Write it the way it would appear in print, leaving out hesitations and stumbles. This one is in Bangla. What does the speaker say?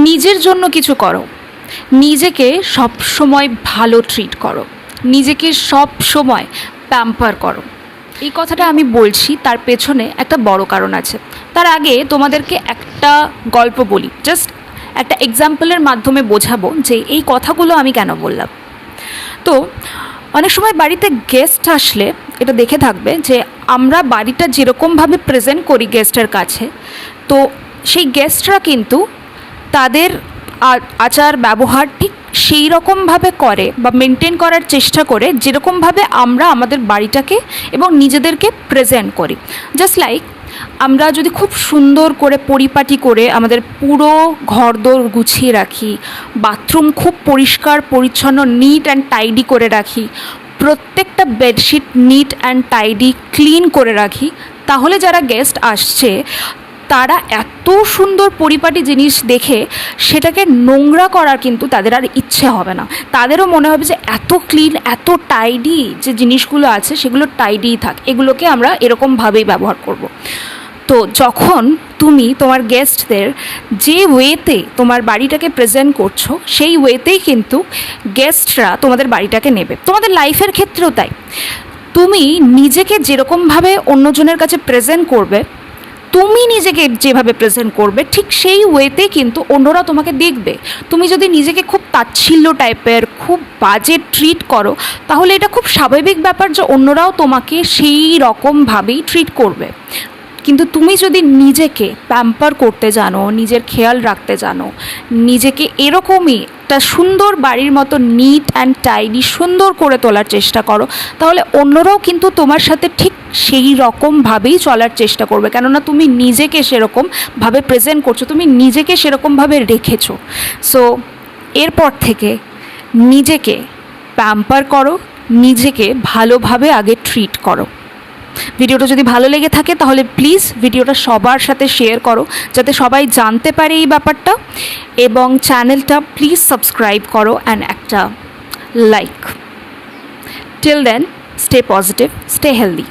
নিজের জন্য কিছু করো, নিজেকে সব সময় ভালো ট্রিট করো, নিজেকে সব সময় প্যাম্পার করো। এই কথাটা আমি বলছি, তার পেছনে একটা বড় কারণ আছে। তার আগে তোমাদেরকে একটা গল্প বলি, জাস্ট একটা এক্সাম্পলের মাধ্যমে বোঝাবো যে এই কথাগুলো আমি কেন বললাম। তো অনেক সময় বাড়িতে গেস্ট আসলে এটা দেখে থাকবে যে আমরা বাড়িটা যেরকমভাবে প্রেজেন্ট করি গেস্টের কাছে, তো সেই গেস্টরা কিন্তু তাদের আচার ব্যবহার ঠিক সেই রকমভাবে করে বা মেনটেন করার চেষ্টা করে যেরকমভাবে আমরা আমাদের বাড়িটাকে এবং নিজেদেরকে প্রেজেন্ট করি। জাস্ট লাইক আমরা যদি খুব সুন্দর করে পরিপাটি করে আমাদের পুরো ঘরদোর গুছিয়ে রাখি, বাথরুম খুব পরিষ্কার পরিচ্ছন্ন নিট অ্যান্ড টাইডি করে রাখি, প্রত্যেকটা bedsheet neat and tidy clean করে রাখি, তাহলে যারা গেস্ট আসছে তারা এত সুন্দর পরিপাটি জিনিস দেখে সেটাকে নোংরা করার কিন্তু তাদের আর ইচ্ছে হবে না। তাদেরও মনে হবে যে এত ক্লিন এত টাইডি যে জিনিসগুলো আছে সেগুলো টাইডিই থাক, এগুলোকে আমরা এরকমভাবেই ব্যবহার করব। তো যখন তুমি তোমার গেস্টদের যে ওয়েতে তোমার বাড়িটাকে প্রেজেন্ট করছো সেই ওয়েতেই কিন্তু গেস্টরা তোমাদের বাড়িটাকে নেবে। তোমাদের লাইফের ক্ষেত্রেও তাই, তুমি নিজেকে যেরকমভাবে অন্যজনের কাছে প্রেজেন্ট করবে, তুমি নিজেকে যেভাবে প্রেজেন্ট করবে ঠিক সেই ওয়েতে কিন্তু অন্যরা তোমাকে দেখবে। তুমি যদি নিজেকে খুব তাচ্ছিল্য টাইপের খুব বাজে ট্রিট করো, তাহলে এটা খুব স্বাভাবিক ব্যাপার যে অন্যরাও তোমাকে সেই রকমভাবেই ট্রিট করবে। কিন্তু তুমি যদি নিজেকে প্যাম্পার করতে জানো, নিজের খেয়াল রাখতে জানো, নিজেকে এরকমই একটা সুন্দর বাড়ির মতো নিট অ্যান্ড টাইডি সুন্দর করে তোলার চেষ্টা করো, তাহলে অন্যরাও কিন্তু তোমার সাথে ঠিক সেই রকমভাবেই চলার চেষ্টা করবে। কেননা তুমি নিজেকে সেরকমভাবে প্রেজেন্ট করছো, তুমি নিজেকে সেরকমভাবে রেখেছো। সো এরপর থেকে নিজেকে প্যাম্পার করো, নিজেকে ভালোভাবে আগে ট্রিট করো। ভিডিওটা যদি ভালো লেগে থাকে তাহলে প্লিজ ভিডিওটা সবার সাথে শেয়ার করো যাতে সবাই জানতে পারে এই ব্যাপারটা, এবং চ্যানেলটা প্লিজ সাবস্ক্রাইব করো অ্যান্ড একটা like. Till then, stay positive, stay healthy.